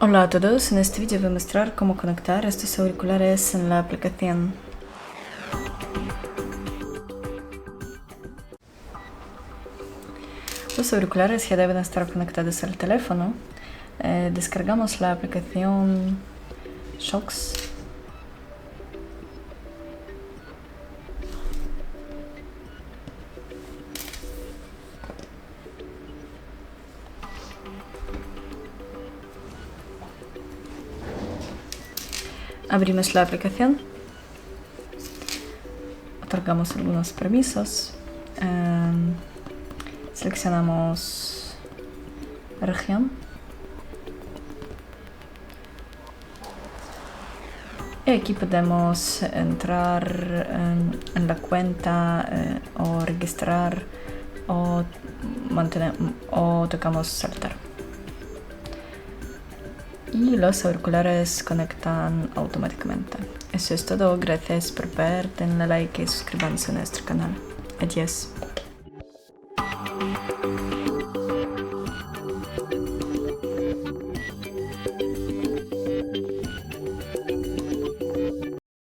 Hola a todos, en este vídeo voy a mostrar cómo conectar estos auriculares en la aplicación. Los auriculares ya deben estar conectados al teléfono. Descargamos la aplicación Shocks. Abrimos la aplicación, otorgamos algunos permisos, seleccionamos región y aquí podemos entrar en la cuenta o registrar o tocamos saltar. Y los auriculares conectan automáticamente. Eso es todo, gracias por ver, denle like y suscríbanse a nuestro canal. Adiós.